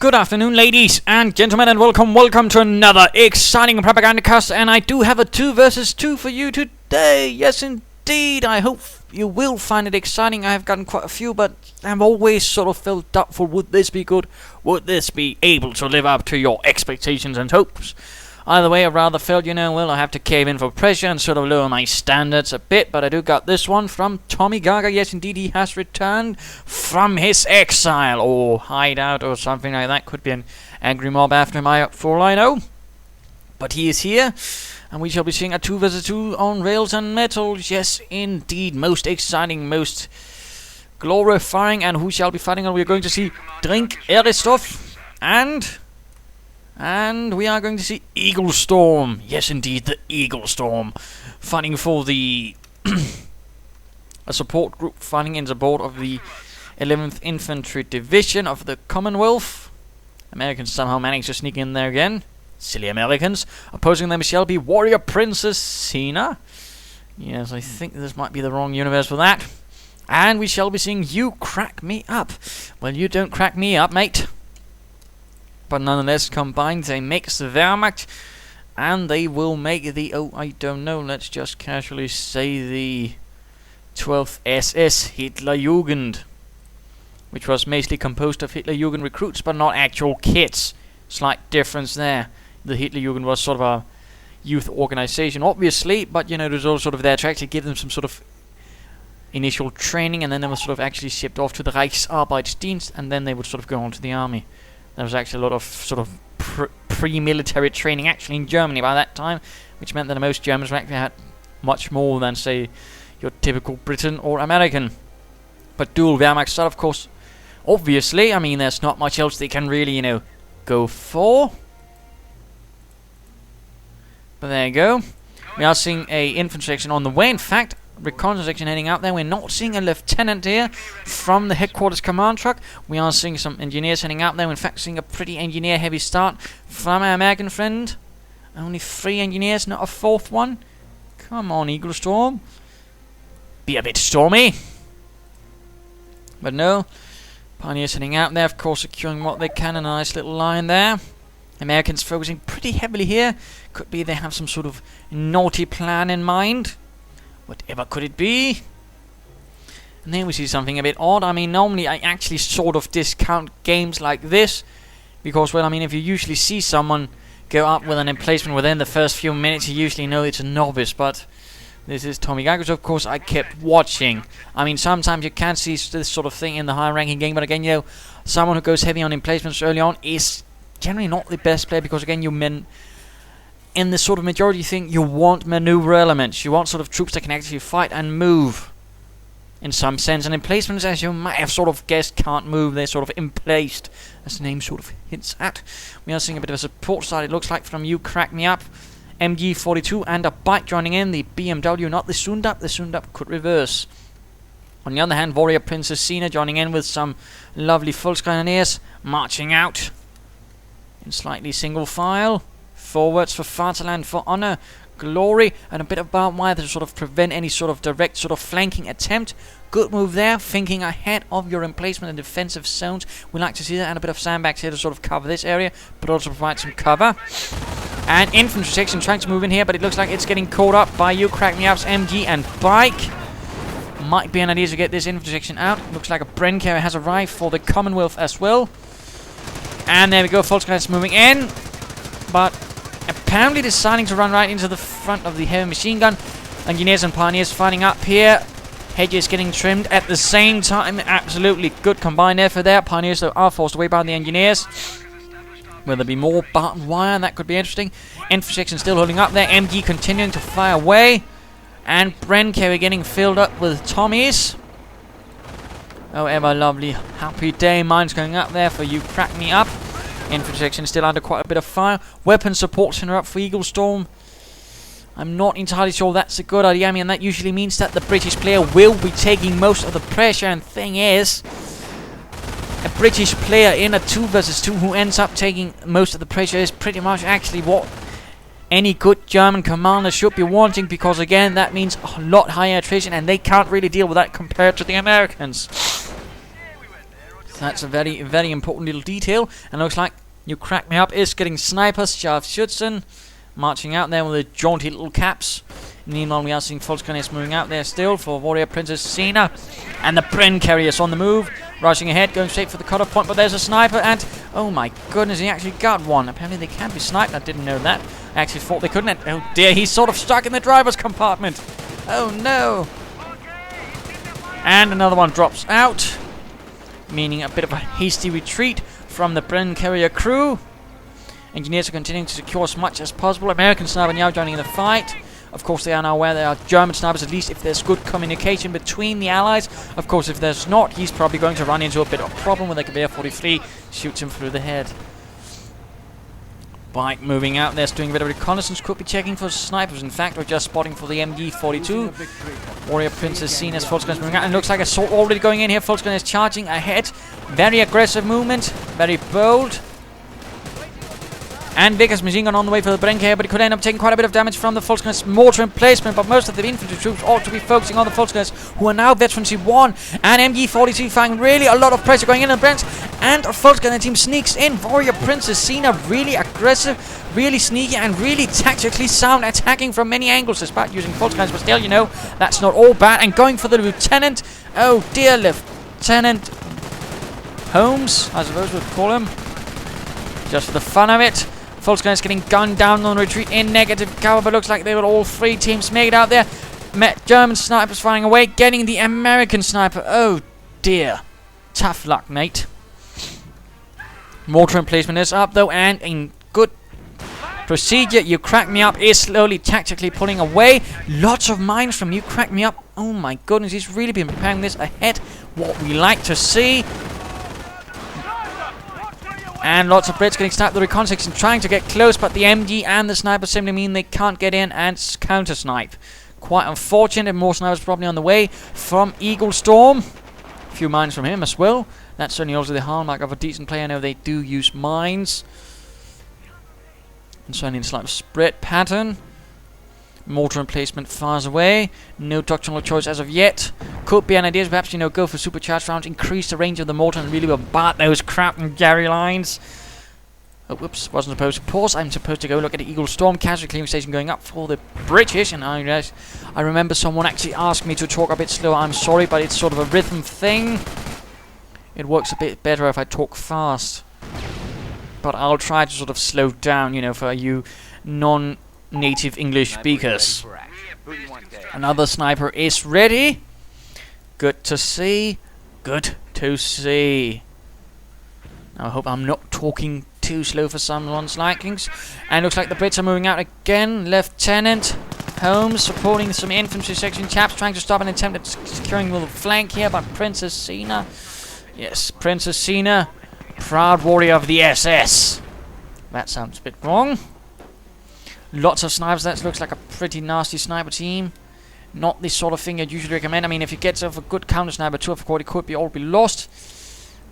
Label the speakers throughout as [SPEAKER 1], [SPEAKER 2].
[SPEAKER 1] Good afternoon, ladies and gentlemen, and welcome to another exciting Propagandacast. And I do have a 2 versus 2 for you today. Yes, indeed. I hope you will find it exciting. I have gotten quite a few, but I've always sort of felt doubtful. Would this be good? Would this be able to live up to your expectations and hopes? Either way, I rather felt, well, I have to cave in for pressure and sort of lower my standards a bit. But I do got this one from Tommy Gaga. Yes, indeed, he has returned from his exile or hideout or something like that. Could be an angry mob after him, for all I know. But he is here, and we shall be seeing a 2 versus 2 on rails and metals. Yes, indeed, most exciting, most glorifying. And who shall be fighting? And we are going to see DrinkEristoff and we are going to see Eaglestorm. Yes, indeed, the Eaglestorm. Fighting for the a support group fighting in support of the 11th Infantry Division of the Commonwealth. Americans somehow managed to sneak in there again. Silly Americans. Opposing them shall be Warrior Princess Xena. Yes, I think this might be the wrong universe for that. And we shall be seeing Youcrackmeup. Well, you don't crack me up, mate. But nonetheless, combined, they make the Wehrmacht, and they will make the, I don't know, let's just casually say the 12th SS Hitlerjugend, which was mostly composed of Hitlerjugend recruits, but not actual kids. Slight difference there. The Hitlerjugend was sort of a youth organization, obviously, but, it was all sort of there to actually give them some sort of initial training, and then they were sort of actually shipped off to the Reichsarbeitsdienst, and then they would sort of go on to the army. There was actually a lot of sort of pre-military training actually in Germany by that time, which meant that most Germans actually had much more than, say, your typical Briton or American. But dual Wehrmacht style, of course, obviously, there's not much else they can really, go for. But there you go. We are seeing a infantry section on the way. In fact, reconnaissance section heading out there. We're not seeing a lieutenant here from the headquarters command truck. We are seeing some engineers heading out there. We're in fact seeing a pretty engineer heavy start from our American friend. Only 3 engineers, not a 4th one. Come on, Eaglestorm. Be a bit stormy. But no. Pioneers heading out there, of course, securing what they can in a nice little line there. Americans focusing pretty heavily here. Could be they have some sort of naughty plan in mind. Whatever could it be? And then we see something a bit odd. Normally I actually sort of discount games like this. Because, well, if you usually see someone go up with an emplacement within the first few minutes, you usually know it's a novice. But this is Tommy Gaga, so of course I kept watching. Sometimes you can see this sort of thing in the higher ranking game. But again, someone who goes heavy on emplacements early on is generally not the best player. Because, again, in the sort of majority thing, you want maneuver elements. You want sort of troops that can actually fight and move in some sense. And emplacements, as you might have sort of guessed, can't move. They're sort of emplaced, as the name sort of hints at. We are seeing a bit of a support side, it looks like, from Youcrackmeup. MG42 and a bike joining in. The BMW, not the Sundap. The Sundap could reverse. On the other hand, Warrior Princess Xena joining in with some lovely Volksgrenadiers marching out in slightly single file. Forwards for Vaterland, for honor, glory, and a bit of barbed wire to sort of prevent any sort of direct sort of flanking attempt. Good move there, thinking ahead of your emplacement and defensive zones. We like to see that, and a bit of sandbags here to sort of cover this area, but also provide some cover. And infantry section trying to move in here, but it looks like it's getting caught up by Youcrackmeup's MG and bike. Might be an idea to get this infantry section out. Looks like a Bren carrier has arrived for the Commonwealth as well. And there we go, Volksgrenadiers moving in, but apparently deciding to run right into the front of the heavy machine gun. Engineers and pioneers fighting up here. Hedges getting trimmed at the same time. Absolutely good combined effort there. Pioneers though are forced away by the engineers. Will there be more barbed wire? That could be interesting. Infantry section still holding up there. MG continuing to fire away. And Bren carrier getting filled up with Tommies. Oh, ever lovely happy day. Mines going up there for Youcrackmeup. Infantry section still under quite a bit of fire. Weapon support center up for Eaglestorm. I'm not entirely sure that's a good idea. And that usually means that the British player will be taking most of the pressure. And thing is, a British player in a 2 versus 2 who ends up taking most of the pressure is pretty much actually what any good German commander should be wanting. Because again, that means a lot higher attrition, and they can't really deal with that compared to the Americans. So that's a very, very important little detail. And looks like Youcrackmeup is getting snipers. Scharfschützen marching out there with their jaunty little caps. Meanwhile, we are seeing Volkskanäs moving out there still for Warrior Princess Xena. And the Bren carriers on the move, rushing ahead, going straight for the cutoff point. But there's a sniper, and oh my goodness, he actually got one. Apparently they can be sniped. I didn't know that. I actually thought they couldn't. Oh dear, he's sort of stuck in the driver's compartment. Oh no. And another one drops out, meaning a bit of a hasty retreat from the Bren carrier crew. Engineers are continuing to secure as much as possible. American sniper now joining in the fight. Of course, they are now aware there are German snipers, at least if there's good communication between the allies. Of course, if there's not, he's probably going to run into a bit of a problem when the Gewehr 43 shoots him through the head. Bike moving out there, doing a bit of reconnaissance, could be checking for snipers, in fact, or just spotting for the MG42. Warrior Princess Xena's Volkskanäs moving out, and looks like assault already going in here. Volkskanäs charging ahead. Very aggressive movement, very bold. And Vickers machine gun on the way for the Bren here, but he could end up taking quite a bit of damage from the Volkskanäs mortar emplacement. But most of the infantry troops ought to be focusing on the Volkskanäs, who are now Veterancy 1. And MG42 finding really a lot of pressure going in on the Brens. And the Volkskanäs team sneaks in. Warrior Princess Xena really aggressive, really sneaky, and really tactically sound, attacking from many angles despite using Volkskanäs. But still, you know, that's not all bad. And going for the Lieutenant. Oh dear, Lieutenant Holmes, I suppose we'd call him, just for the fun of it. Volkskanäs getting gunned down on retreat in negative cover, but looks like they were all three teams made out there. German snipers firing away, getting the American sniper. Oh dear. Tough luck, mate. Mortar emplacement is up though, and in good procedure, Youcrackmeup is slowly tactically pulling away. Lots of mines from Youcrackmeup. Oh my goodness, he's really been preparing this ahead. What we like to see. And lots of Brits getting sniped. The recon section trying to get close, but the MG and the sniper simply mean they can't get in and counter-snipe. Quite unfortunate. More snipers probably on the way from Eaglestorm. A few mines from him as well. That's certainly also the hallmark of a decent player. I know they do use mines. And certainly the slight spread pattern. Mortar emplacement fires away. No doctrinal choice as of yet. Could be an idea to perhaps, you know, go for supercharged rounds, increase the range of the mortar, and really bombard those crap and Gary lines. Oh, whoops, wasn't supposed to pause. I'm supposed to go look at the Eaglestorm casualty clearing station going up for the British. And I remember someone actually asked me to talk a bit slower. I'm sorry, but it's sort of a rhythm thing. It works a bit better if I talk fast. But I'll try to sort of slow down, you know, for you non-native English speakers. Another sniper is ready. Good to see. Good to see. Now I hope I'm not talking too slow for someone's likings. And looks like the Brits are moving out again. Lieutenant Holmes supporting some infantry section chaps, trying to stop an attempt at securing the flank here by Princess Xena. Yes, Princess Xena, proud warrior of the SS. That sounds a bit wrong. Lots of snipers. That looks like a pretty nasty sniper team. Not the sort of thing I'd usually recommend. I mean, if you get yourself a good counter sniper, 2 of course, it could all be lost.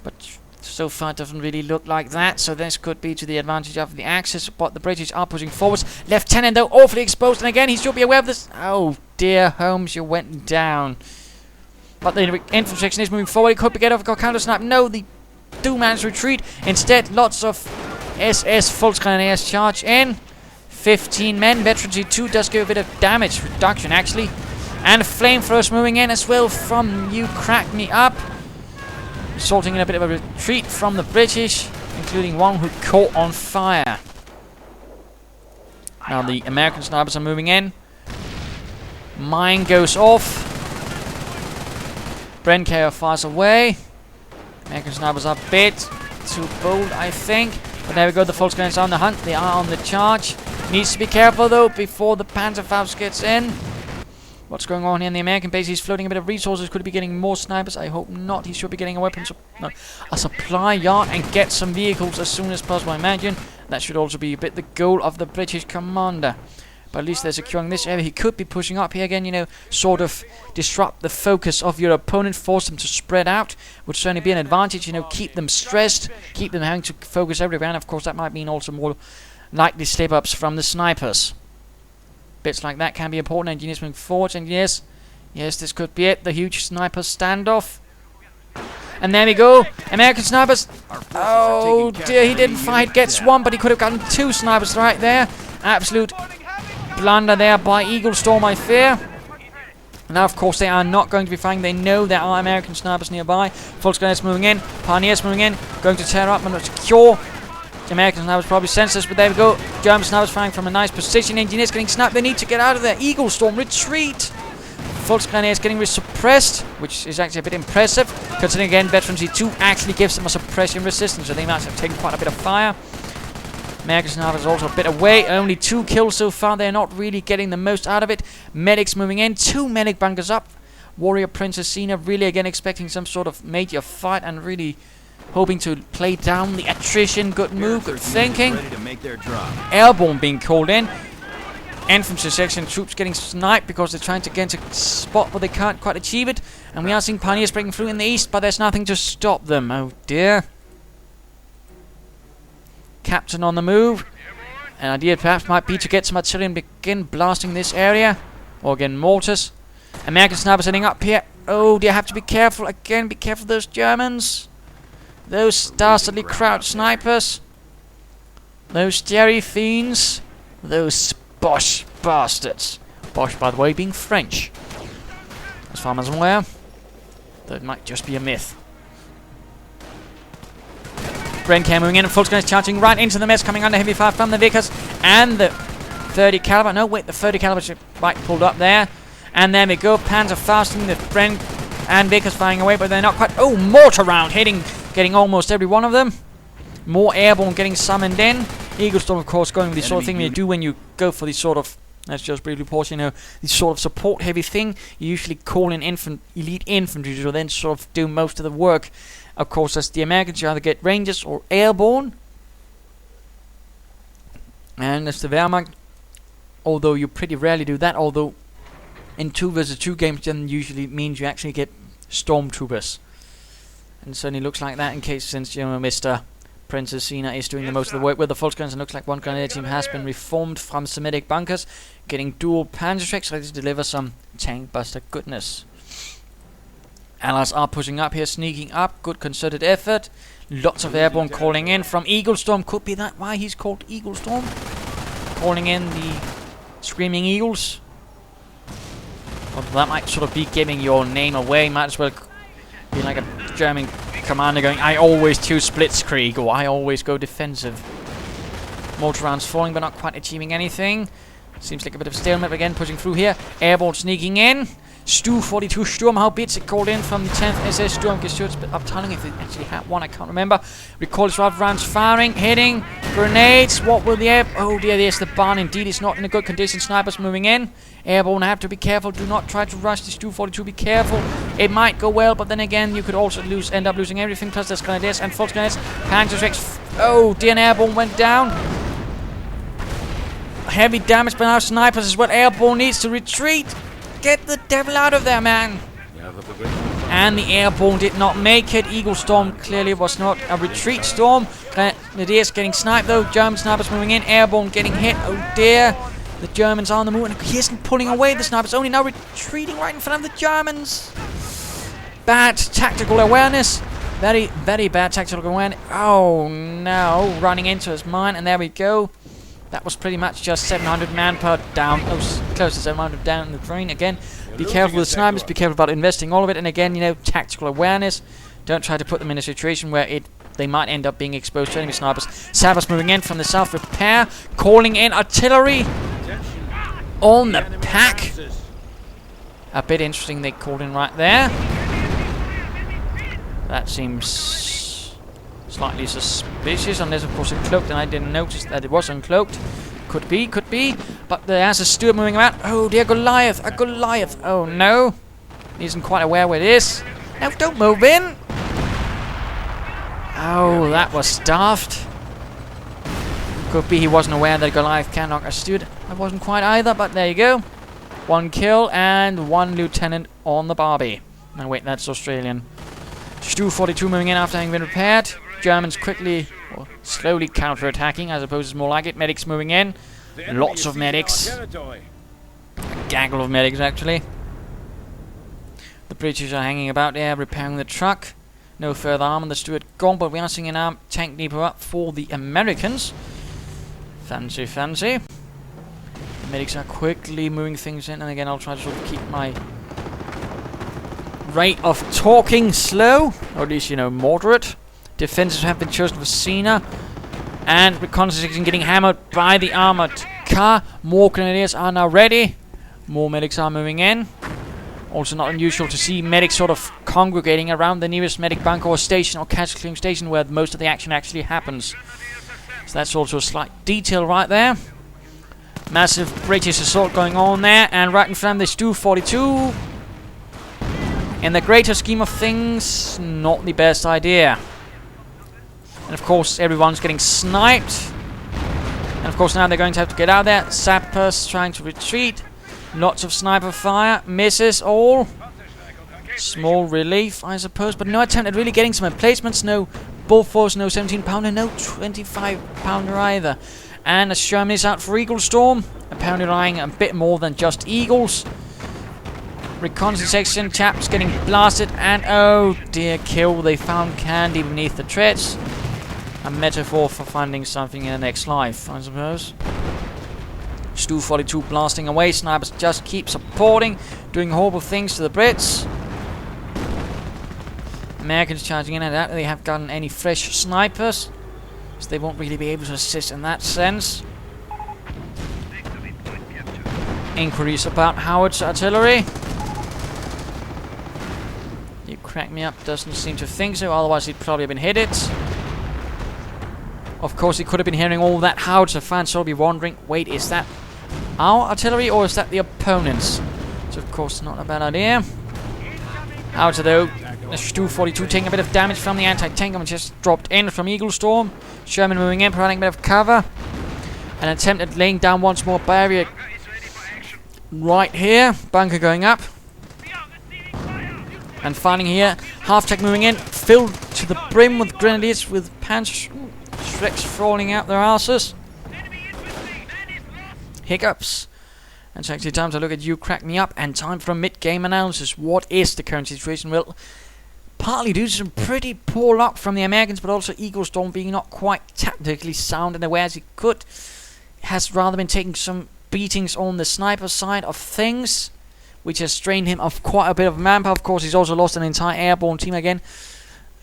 [SPEAKER 1] But so far, it doesn't really look like that. So this could be to the advantage of the Axis. But the British are pushing forwards. Lieutenant, though, awfully exposed. And again, he should be aware of this. Oh, dear, Holmes, you went down. But the infantry section is moving forward. It could be get off a counter snipe. No, they do manage to retreat. Instead, lots of SS Volkskanäs charge in. 15 men. Veterancy 2 does give a bit of damage reduction, actually. And flamethrowers moving in as well from Youcrackmeup, resulting in a bit of a retreat from the British, including one who caught on fire. Now the American snipers are moving in. Mine goes off. Bren carrier fires away. American snipers are a bit too bold, I think. But there we go, the Volkskanäs are on the hunt. They are on the charge. Needs to be careful though before the Panzerfaust gets in. What's going on here in the American base? He's floating a bit of resources. Could he be getting more snipers? I hope not. He should be getting a a supply yard and get some vehicles as soon as possible, I imagine. That should also be a bit the goal of the British commander. But at least they're securing this area. He could be pushing up here again, you know, sort of disrupt the focus of your opponent, force them to spread out. Would certainly be an advantage, you know, keep them stressed, keep them having to focus everywhere. And of course, that might mean also more likely slip-ups from the snipers. Bits like that can be important. Engineers moving forward, and yes, this could be it. The huge sniper standoff. And there we go. American snipers. Oh dear, he didn't fight. Gets one, but he could have gotten 2 snipers right there. Absolute blunder there by Eaglestorm, I fear. Now, of course, they are not going to be fighting. They know there are American snipers nearby. Volksgrenadiers moving in. Pioneers moving in. Going to tear up and not secure. The American snipers probably sense this, but there we go. German snipers firing from a nice position. Engineers getting snapped. They need to get out of there. Eaglestorm, retreat. Volksgrenadiers getting suppressed, which is actually a bit impressive, considering again Veteran Z2 actually gives them a suppression resistance, so they must have taken quite a bit of fire. American snipers also a bit away. Only 2 kills so far. They're not really getting the most out of it. Medics moving in. 2 medic bunkers up. Warrior Princess Xena really again expecting some sort of major fight and really hoping to play down the attrition. Good move. Good thinking. Airborne being called in. Infantry section troops getting sniped because they're trying to get to spot, but they can't quite achieve it. And we are seeing pioneers breaking through in the east, but there's nothing to stop them. Oh dear. Captain on the move. An idea perhaps might be to get some artillery and begin blasting this area. Or again, mortars. American snipers heading up here. Oh dear, have to be careful. Again, be careful of those Germans. Those dastardly crouch snipers. Those Jerry fiends. Those Bosch bastards. Bosch, by the way, being French. As far as I'm aware. Though it might just be a myth. Brencan moving in and Volksgrenadiers charging right into the mess, coming under heavy fire from the Vickers and the 30 caliber. No, wait, the 30 caliber should right pulled up there. And there we go. Panzer fastening the Bren and Vickers firing away, but they're not quite. Oh, mortar round hitting, getting almost every one of them. More airborne getting summoned in. Eaglestorm, of course, going with the sort of thing you do when you go for the sort of, let's just briefly pause, you know, the sort of support heavy thing. You usually call in elite infantry to then sort of do most of the work. Of course, as the Americans, you either get Rangers or airborne. And as the Wehrmacht, although you pretty rarely do that, although in 2 vs 2 games then usually means you actually get stormtroopers. And it certainly looks like that in case, since, you know, Mr. Princess Xena is doing the most of the work with the Volksgrenadiers, and looks like one grenadier team has been reformed from Semitic bunkers, getting dual panzer tracks ready to deliver some tank buster goodness. Allies are pushing up here, sneaking up, good concerted effort. Lots of airborne calling in from Eaglestorm. Could be that why he's called Eaglestorm. Calling in the Screaming Eagles. Well, that might sort of be giving your name away. Might as well be like a German commander going, I always choose Blitzkrieg, or I always go defensive. Mortar rounds falling, but not quite achieving anything. Seems like a bit of stalemate again, pushing through here. Airborne sneaking in. Stu 42 Sturmhaubitze called in from the 10th SS Sturmgeschützabteilung, if they actually had one, I can't remember. Recall its rounds firing, hitting, grenades. What will the air? Oh dear, there's the barn. Indeed, it's not in a good condition. Snipers moving in. Airborne have to be careful. Do not try to rush the Stu 42. Be careful. It might go well, but then again, you could also end up losing everything. Plus, there's grenadiers and Volksgrenadiers. Panzer tracks. Oh dear, an airborne went down. Heavy damage, but now snipers is what airborne needs to retreat. Get the devil out of there, man! And the airborne did not make it. Eaglestorm clearly was not a retreat storm. Grenadiers getting sniped though. German snipers moving in. Airborne getting hit. Oh dear. The Germans are on the move. And he isn't pulling away. The snipers only now retreating right in front of the Germans. Bad tactical awareness. Very, very bad tactical awareness. Oh no. Running into his mine. And there we go. That was pretty much just 700 manpower down. Close to 700 down in the drain. Again, be careful with snipers. Be careful about investing all of it. And again, you know, tactical awareness. Don't try to put them in a situation where they might end up being exposed to enemy snipers. Sabers moving in from the south. Repair. Calling in artillery. On the pack. A bit interesting they called in right there. That seems slightly suspicious, unless of course it's cloaked, and I didn't notice that it was uncloaked. Could be. But there's a steward moving around. Oh dear, Goliath! A Goliath! Oh no! He isn't quite aware where it is. No, don't move in! Oh, that was daft. Could be he wasn't aware that Goliath can knock a steward. I wasn't quite either, but there you go. 1 kill and 1 lieutenant on the Barbie. No, wait, that's Australian. Stu 42 moving in after having been repaired. Germans quickly, or slowly counter-attacking, I suppose it's more like it. Medics moving in. Lots of medics. A gaggle of medics, actually. The British are hanging about there, repairing the truck. No further armor, the Stuart gone, but we are seeing an armed tank depot up for the Americans. Fancy, fancy. The medics are quickly moving things in, and again I'll try to sort of keep my rate of talking slow, or at least, you know, moderate. Defenses have been chosen for Xena, and reconnaissance getting hammered by the armored car. More grenadiers are now ready. More medics are moving in. Also not unusual to see medics sort of congregating around the nearest medic bunker or station or casualty clearing station where most of the action actually happens. So that's also a slight detail right there. Massive British assault going on there, and right in front of this Stu-42. In the greater scheme of things, not the best idea. And of course everyone's getting sniped. And of course now they're going to have to get out there. Sappers trying to retreat. Lots of sniper fire. Misses all. Small relief, I suppose. But no attempt at really getting some emplacements. No Bullforce, no 17-pounder, no 25-pounder either. And as Germany's out for Eaglestorm. Apparently relying a bit more than just Eagles. Reconnaissance section, chaps getting blasted. And oh dear, kill. They found candy beneath the treads. A metaphor for finding something in the next life, I suppose. Stu-42 blasting away. Snipers just keep supporting, doing horrible things to the Brits. Americans charging in and out. They haven't gotten any fresh snipers, so they won't really be able to assist in that sense. Inquiries about Howard's artillery. Youcrackmeup doesn't seem to think so, otherwise he'd probably have been hit it. Of course, he could have been hearing all that Howard, so fans will be wondering, wait, is that our artillery or is that the opponent's? So of course, not a bad idea. Howard, though, the Stu-42 taking a bit of damage from the anti-tank and just dropped in from Eaglestorm. Sherman moving in, providing a bit of cover. An attempt at laying down once more barrier right here. Bunker going up. And finding here, half-tech moving in, filled to the brim with grenadiers with Panzer Shreks falling out their asses. Hiccups. And it's actually time to look at Youcrackmeup and time for a mid-game analysis. What is the current situation? Well, partly due to some pretty poor luck from the Americans, but also Eaglestorm being not quite tactically sound in the way as he could, has rather been taking some beatings on the sniper side of things, which has strained him of quite a bit of manpower. Of course, he's also lost an entire airborne team again.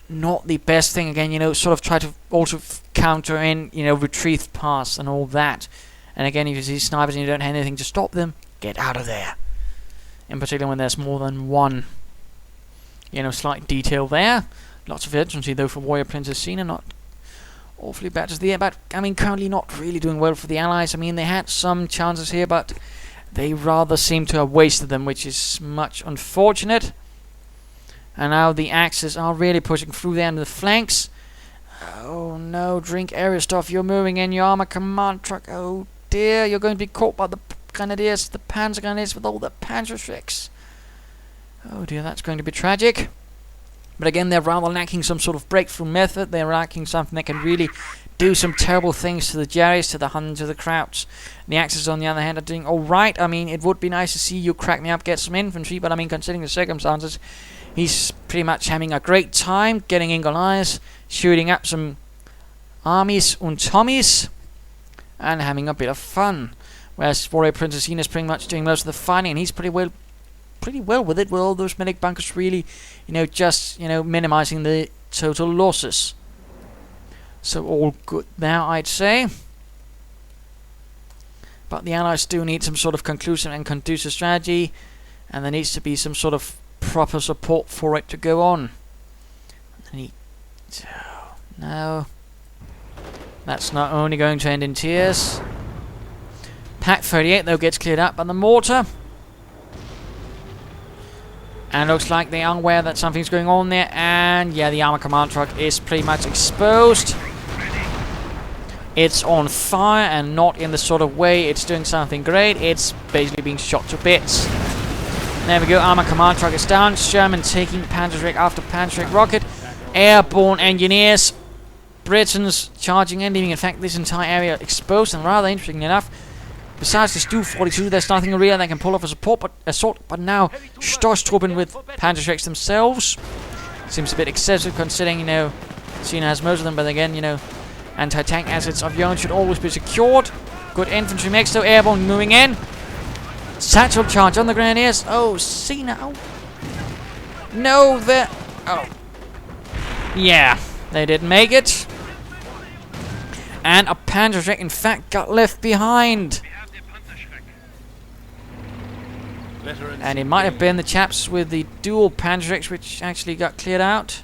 [SPEAKER 1] Not the best thing again, you know, sort of try to also counter in, you know, retrieve pass and all that. And again, if you see snipers and you don't have anything to stop them, get out of there. In particular when there's more than one, you know, slight detail there. Lots of urgency though for Warrior Princess Xena, not awfully bad as the air, but I mean currently not really doing well for the Allies. I mean they had some chances here, but they rather seem to have wasted them, which is much unfortunate. And now the Axis are really pushing through there into the flanks. Oh no, DrinkEristoff, you're moving in your armor command truck. Oh dear, you're going to be caught by the grenadiers, the Panzer grenadiers with all the Panzer Shreks. Oh dear, that's going to be tragic. But again, they're rather lacking some sort of breakthrough method. They're lacking something that can really do some terrible things to the Jerrys, to the Huns, to the Krauts. The Axis, on the other hand, are doing alright. I mean, it would be nice to see Youcrackmeup get some infantry, but I mean, considering the circumstances, he's pretty much having a great time getting in Goliath, shooting up some armies and Tommies, and having a bit of fun. Whereas Warrior Princess Xena is pretty much doing most of the fighting, and he's pretty well with it, with all those medic bunkers really, you know, just, you know, minimizing the total losses. So all good now, I'd say. But the Allies do need some sort of conclusive and conducive strategy, and there needs to be some sort of proper support for it to go on. No. That's not only going to end in tears. Pack 38 though gets cleared up by the mortar. And looks like they are aware that something's going on there. And yeah, the armor command truck is pretty much exposed. It's on fire, and not in the sort of way it's doing something great. It's basically being shot to bits. There we go, armor command truck is down. Sherman taking Panzerschreck after Panzerschreck rocket. Airborne engineers. Britons charging in, leaving in fact this entire area exposed. And rather interestingly enough, besides the Stu-42, there's nothing real that can pull off a assault. But now Stoßtruppen with Panzerschrecks themselves. Seems a bit excessive considering, you know, Xena has most of them, but again, you know, anti-tank assets of your own should always be secured. Good infantry mix, though, airborne moving in. Satchel charge on the grenadiers. Oh, Xena. Oh. No, they're... Oh. Yeah, they didn't make it. And a Panzerschreck, in fact, got left behind. And it might have been the chaps with the dual Panzerschrecks which actually got cleared out.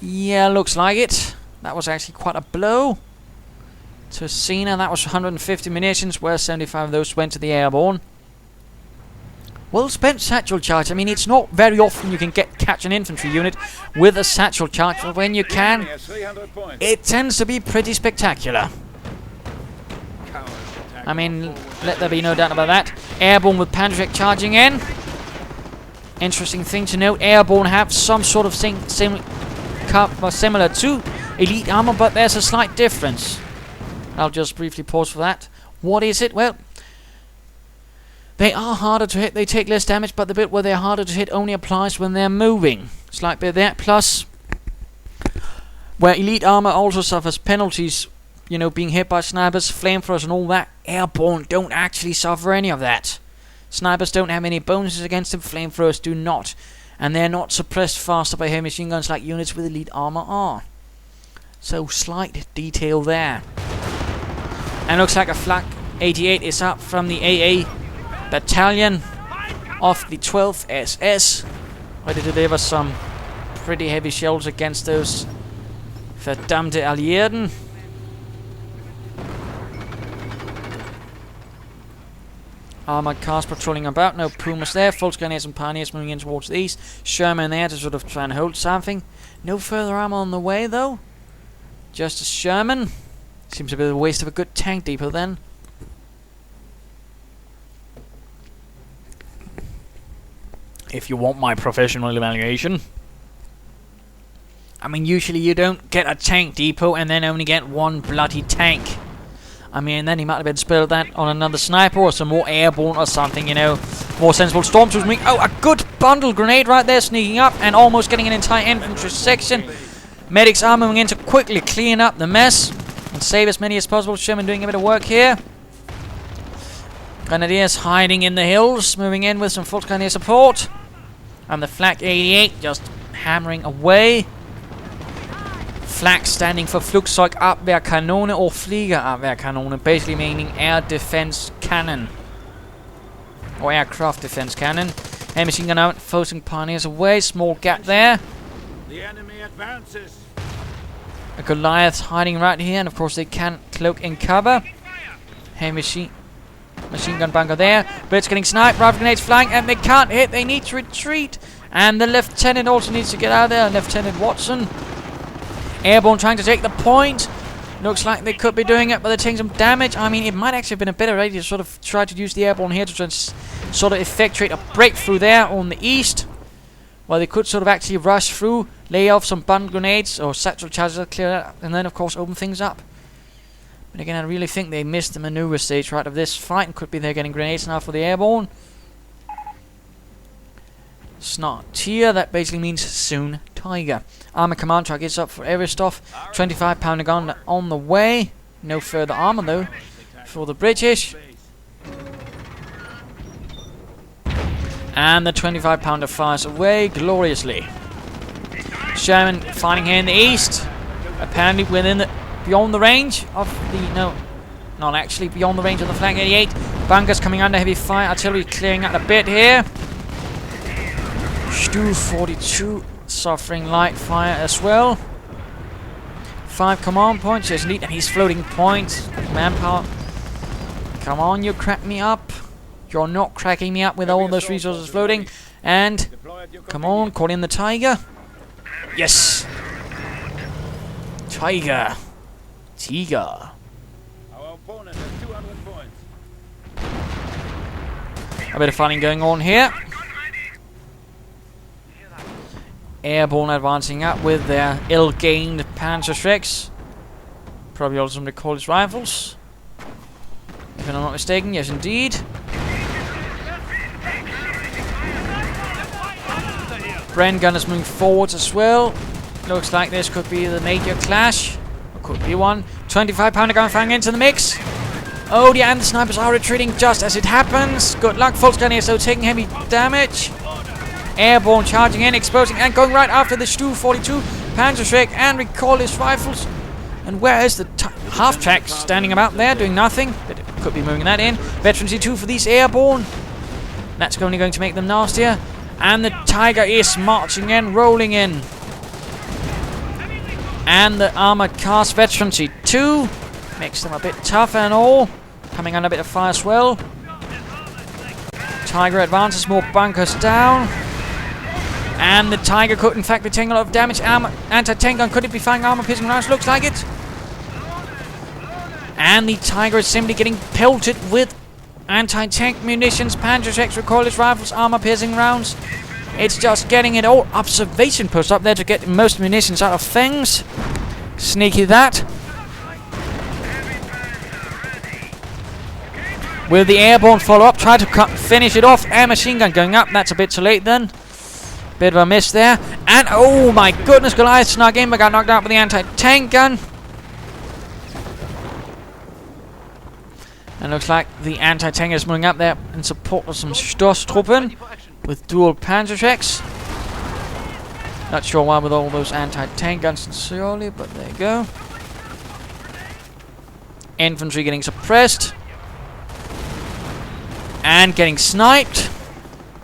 [SPEAKER 1] Yeah, looks like it. That was actually quite a blow to Xena. That was 150 munitions, where 75 of those went to the airborne. Well spent satchel charge. I mean, it's not very often you can catch an infantry unit with a satchel charge, but when you can, it tends to be pretty spectacular. I mean, let there be no doubt about that. Airborne with Panzerschreck charging in. Interesting thing to note, airborne have some sort of thing similar to elite armor, but there's a slight difference. I'll just briefly pause for that. What is it? Well, they are harder to hit, they take less damage, but the bit where they're harder to hit only applies when they're moving. Slight bit there. Plus, where elite armor also suffers penalties, you know, being hit by snipers, flamethrowers and all that, airborne don't actually suffer any of that. Snipers don't have any bonuses against them, flamethrowers do not. And they're not suppressed faster by heavy machine guns like units with elite armor are. So, slight detail there. And looks like a Flak 88 is up from the AA battalion of the 12th SS. Ready to deliver some pretty heavy shells against those verdammte Alliierten. Armored cars patrolling about, no Pumas there. Full Scanners and Pioneers moving in towards the east. Sherman there to sort of try and hold something. No further armor on the way though. Just a Sherman. Seems a bit of a waste of a good tank depot then. If you want my professional evaluation. I mean, usually you don't get a tank depot and then only get one bloody tank. I mean, then he might have been spilled that on another sniper or some more airborne or something, you know. More sensible stormtroopers. Oh, a good bundle grenade right there, sneaking up and almost getting an entire infantry section. Medics are moving in to quickly clean up the mess and save as many as possible. Sherman doing a bit of work here. Grenadiers hiding in the hills, moving in with some full Grenadier support. And the Flak 88 just hammering away. Flak standing for Flugzeugabwehrkanone or Fliegerabwehrkanone, basically meaning air defense cannon. Or aircraft defense cannon. Heavy machine gun out, forcing Pioneers away, small gap there.
[SPEAKER 2] The enemy advances.
[SPEAKER 1] A Goliath hiding right here, and of course they can't cloak in cover. Heavy machine gun bunker there. Blitz getting sniped, rifle grenades flying, and they can't hit, they need to retreat. And the lieutenant also needs to get out of there, Lieutenant Watson. Airborne trying to take the point. Looks like they could be doing it, but they're taking some damage. I mean, it might actually have been a better idea to sort of try to use the airborne here to try and sort of effectuate a breakthrough there on the east. Well, they could sort of actually rush through, lay off some bundle grenades or satchel charges, clear that, and then of course open things up. But again, I really think they missed the maneuver stage right of this fight, and could be they're getting grenades now for the airborne. Snartier, that basically means soon Tiger. Armor command truck is up for Eristoff. 25-pounder gun on the way. No further armor though for the British. And the 25-pounder fires away gloriously. Sherman fighting here in the east. Apparently beyond the range of the... No, not actually beyond the range of the Flak 88. Bunkers coming under heavy fire. Artillery clearing out a bit here. Stu 42 suffering light fire as well. 5 command points. Yes, indeed. And he's floating points. Manpower. Come on, you crack me up. You're not cracking me up with all those resources floating. And come on, call in the Tiger. Yes. Tiger. Tiger.
[SPEAKER 2] Our opponent has 200 points.
[SPEAKER 1] A bit of fighting going on here. Airborne advancing up with their ill-gained Panzerschrecks. Probably also some Recordless rifles. If I'm not mistaken, yes indeed. Bren gunners moving forwards as well. Looks like this could be the major clash. Or could be one. 25 pounder gun firing into the mix. Oh yeah, and the snipers are retreating just as it happens. Good luck, full gun here, so taking heavy damage. Airborne charging in, exposing, and going right after the Stu 42 Panzerschreck and recall his rifles. And where is the half-track standing about there doing nothing? But it could be moving that in. Veteran C2 for these airborne. That's only going to make them nastier. And the Tiger is marching in, rolling in. And the armored cars Veteran C2 makes them a bit tougher and all. Coming under a bit of fire as well. Tiger advances, more bunkers down. And the Tiger could in fact be taking a lot of damage. Anti-tank gun, could it be firing armor-piercing rounds? Looks like it. And the Tiger is simply getting pelted with anti-tank munitions, Panzerschrecks, recoilless rifles, armor-piercing rounds. It's just getting it all. Observation post up there to get the most munitions out of things. Sneaky that. Will the airborne follow up? Try to finish it off. Air machine gun going up. That's a bit too late then. Bit of a miss there. And oh my goodness, Goliath snuck in but got knocked out with the anti-tank gun. And looks like the anti-tank is moving up there in support of some Stoßtruppen with dual Panzerschrecks. Not sure why with all those anti-tank guns sincerely, but there you go. Infantry getting suppressed. And getting sniped.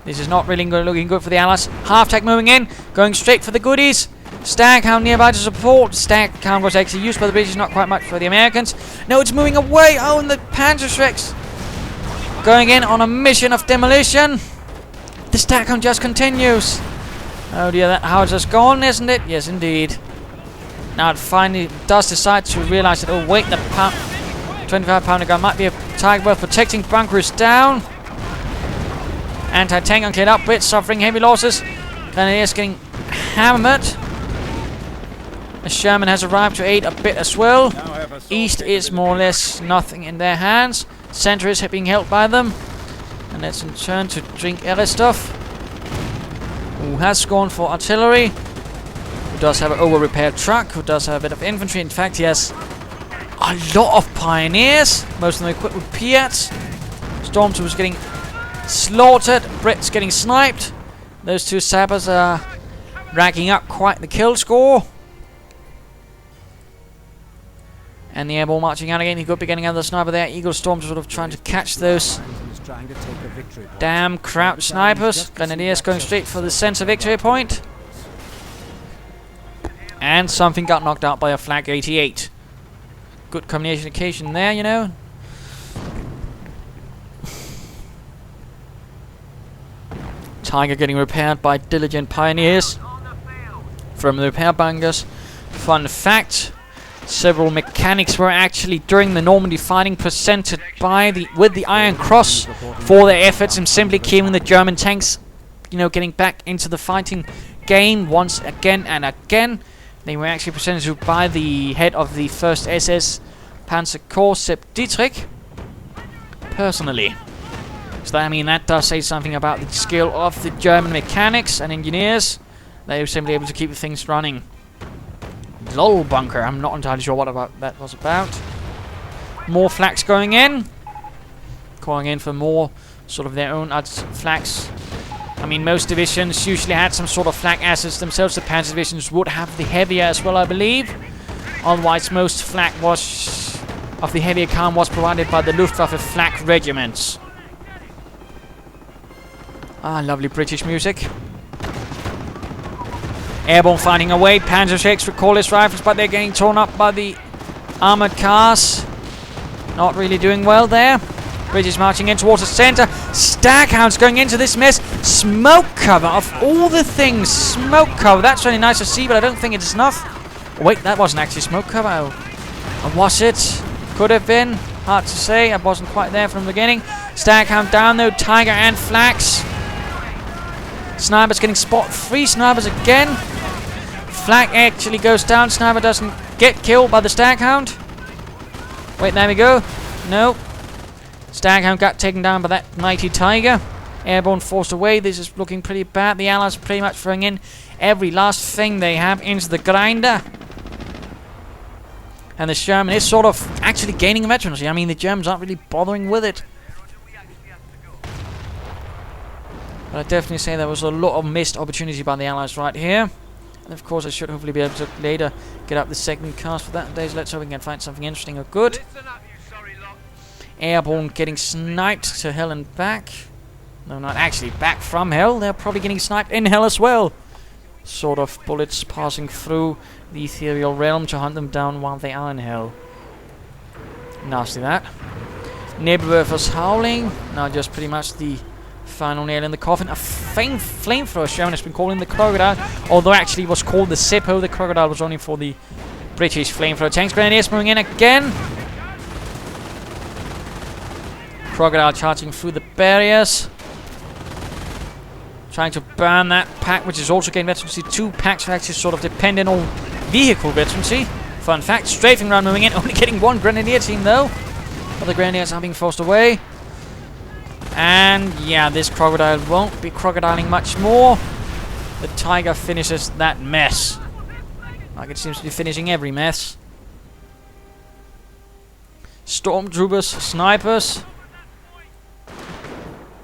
[SPEAKER 1] This is not really looking good for the Allies. Half-tack moving in, going straight for the goodies. Staghound nearby to support. Staghound was actually used by the British, not quite much for the Americans. No, it's moving away. Oh, and the Panzerschrecks going in on a mission of demolition. The Staghound just continues. Oh dear, that how it's just gone, isn't it? Yes, indeed. Now it finally does decide to realize that, oh wait, the 25 pounder gun might be a target worth protecting. Bunker is down. Anti-tank gun cleared up, Brits suffering heavy losses. Grenadiers getting hammered. The Sherman has arrived to aid a bit as well. East is more or less nothing in their hands. Center is being held by them. And let's turn to DrinkEristoff, who has gone for artillery, who does have an over-repaired truck, who does have a bit of infantry. In fact, he has a lot of pioneers, most of them equipped with Piats. Stormtroopers getting slaughtered, Brits getting sniped. Those two sappers are racking up quite the kill score. And the airborne marching out again. He could be getting another sniper there. Eaglestorm sort of trying to catch those damn crouch snipers. Grenadiers going straight for the center victory point. And something got knocked out by a Flak 88. Good communication there, you know. Tiger getting repaired by diligent pioneers from the repair bunkers. Fun fact, several mechanics were actually during the Normandy fighting presented by with the Iron Cross for their efforts in simply keeping the German tanks, you know, getting back into the fighting game once again and again. They were actually presented to by the head of the 1st SS Panzer Corps, Sepp Dietrich, personally. So that, I mean, that does say something about the skill of the German mechanics and engineers. They were simply able to keep things running. LOL bunker, I'm not entirely sure what that was about. More flaks going in. Calling in for more sort of their own flaks. I mean, most divisions usually had some sort of flak assets themselves. The Panzer divisions would have the heavier as well, I believe. Otherwise, most flak was of the heavier kind was provided by the Luftwaffe flak regiments. Ah, lovely British music. Airborne fighting away. Panzerschrecks, recoilless rifles, but they're getting torn up by the armored cars. Not really doing well there. British marching in towards the center. Staghounds going into this mess. Smoke cover, of all the things. Smoke cover. That's really nice to see, but I don't think it's enough. Oh, wait, that wasn't actually smoke cover. Oh, was it? Could have been. Hard to say. I wasn't quite there from the beginning. Staghound down though. Tiger and Flax. Sniper's getting spot. 3 snipers again. Flak actually goes down. Sniper doesn't get killed by the Staghound. Wait, there we go. No. Staghound got taken down by that mighty Tiger. Airborne forced away. This is looking pretty bad. The Allies pretty much throwing in every last thing they have into the grinder. And the Sherman is sort of actually gaining veterancy. I mean, the Germans aren't really bothering with it. But I'd definitely say there was a lot of missed opportunity by the Allies right here. And of course, I should hopefully be able to later get up the second cast for that. Days, let's hope we can find something interesting or good. Airborne getting sniped to hell and back. No, not actually back from hell. They're probably getting sniped in hell as well. Sort of bullets passing through the ethereal realm to hunt them down while they are in hell. Nasty that. Nebelwerfer's howling. Now just pretty much the final nail in the coffin. A flamethrower Sherman has been called in the Crocodile. Although actually it was called the Zippo. The Crocodile was only for the British flamethrower tanks. Grenadiers moving in again. Crocodile charging through the barriers. Trying to burn that pack, which is also getting veterancy. 2 packs are actually sort of dependent on vehicle veterancy. Fun fact, strafing round moving in, only getting 1 grenadier team though. Other grenadiers are being forced away. And yeah, this crocodile won't be crocodiling much more. The Tiger finishes that mess. Like it seems to be finishing every mess. Stormtroopers, snipers.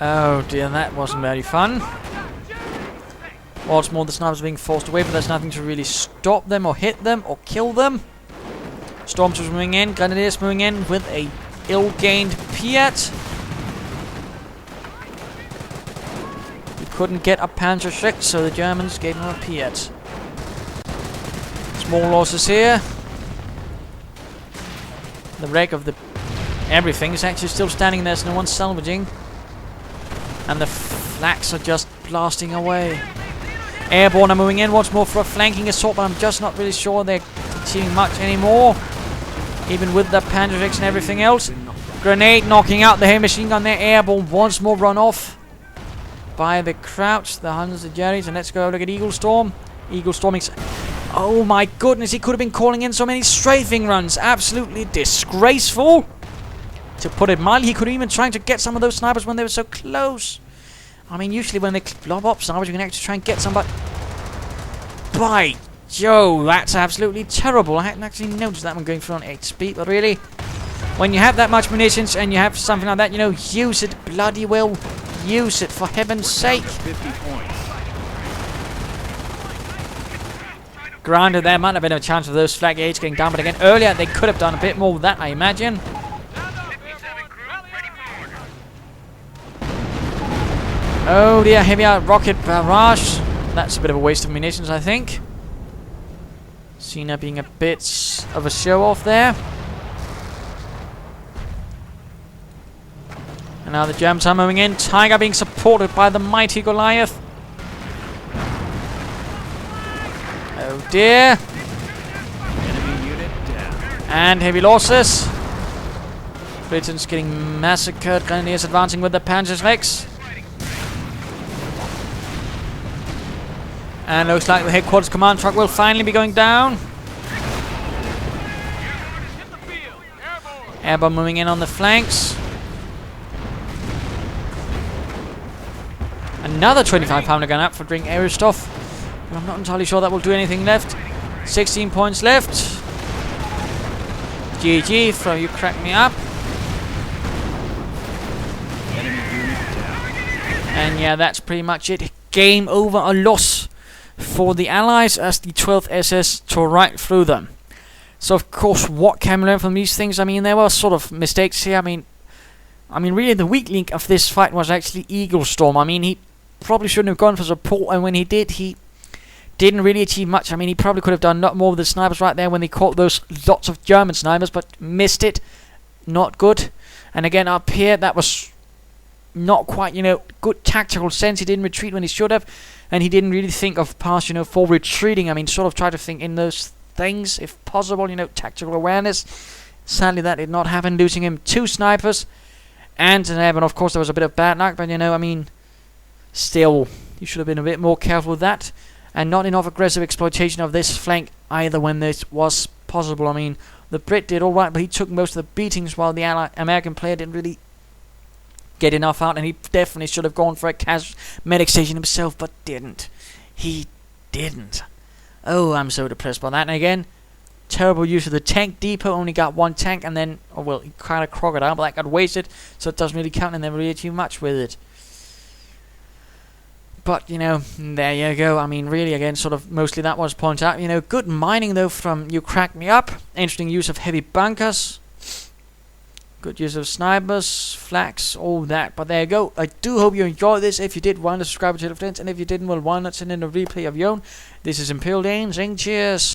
[SPEAKER 1] Oh dear, that wasn't very fun. Once more, the snipers are being forced away, but there's nothing to really stop them or hit them or kill them. Stormtroopers moving in, Grenadiers moving in with a ill-gained Piat. He couldn't get a Panzer 6, so the Germans gave him a Piat. Small losses here. The wreck of the everything is actually still standing there, so no one's salvaging. And the flaks are just blasting away. Airborne are moving in once more for a flanking assault, but I'm just not really sure they're achieving much anymore. Even with the Panzer X and everything else. Grenade knocking out the heavy machine gun there. Airborne once more run off by the Crouch, the Huns, the Jerrys. And let's go look at Eaglestorm. Eaglestorm is... Oh my goodness, he could have been calling in so many strafing runs. Absolutely disgraceful. To put it mildly, he could have even trying to get some of those snipers when they were so close. I mean, usually when they blob up snipers, you can actually try and get some, but... By Joe, that's absolutely terrible. I hadn't actually noticed that one going through on 8 speed, but really, when you have that much munitions and you have something like that, you know, use it, bloody well. Use it, for heaven's sake.
[SPEAKER 2] 50 points.
[SPEAKER 1] Granted, there might have been a chance of those flag gauges getting down, but again, earlier they could have done a bit more with that, I imagine. Oh dear, heavy rocket barrage. That's a bit of a waste of munitions, I think. Xena being a bit of a show-off there. And now the Germans are moving in. Tiger being supported by the mighty Goliath. Oh dear.
[SPEAKER 2] Enemy unit down.
[SPEAKER 1] And heavy losses. Britain's getting massacred. Grenadiers advancing with the Panzer X. And looks like the headquarters command truck will finally be going down. Airborne moving in on the flanks. Another 25-pounder gun up for DrinkEristoff. But I'm not entirely sure that will do anything left. 16 points left. GG from Youcrackmeup. And yeah, that's pretty much it. Game over, a loss for the Allies as the 12th SS tore right through them. So of course, what can we learn from these things? I mean, there were sort of mistakes here. I mean, really the weak link of this fight was actually Eaglestorm. I mean, he probably shouldn't have gone for support, and when he did, he didn't really achieve much. I mean, he probably could have done a lot more with the snipers right there when they caught those lots of German snipers, but missed it. Not good. And again, up here, that was not quite, you know, good tactical sense. He didn't retreat when he should have, and he didn't really think of past, you know, for retreating. I mean, sort of try to think in those things, if possible, you know, tactical awareness. Sadly, that did not happen, losing him 2 snipers and an airman. Of course, there was a bit of bad luck, but, you know, I mean, still, you should have been a bit more careful with that, and not enough aggressive exploitation of this flank either when this was possible. I mean, the Brit did alright, but he took most of the beatings, while the American player didn't really get enough out, and he definitely should have gone for a medic station himself, but didn't. He didn't. Oh, I'm so depressed by that. And again, terrible use of the tank depot. Only got one tank, and then, oh well, he kind of crocodile, but that got wasted, so it doesn't really count, and never really too much with it. But, you know, there you go. I mean, really, again, sort of mostly that was pointed out. You know, good mining, though, from Youcrackmeup. Interesting use of heavy bunkers. Good use of snipers, flags, all that. But there you go. I do hope you enjoyed this. If you did, why not subscribe to the friends? And if you didn't, well, why not send in a replay of your own? This is Imperial Dane saying cheers.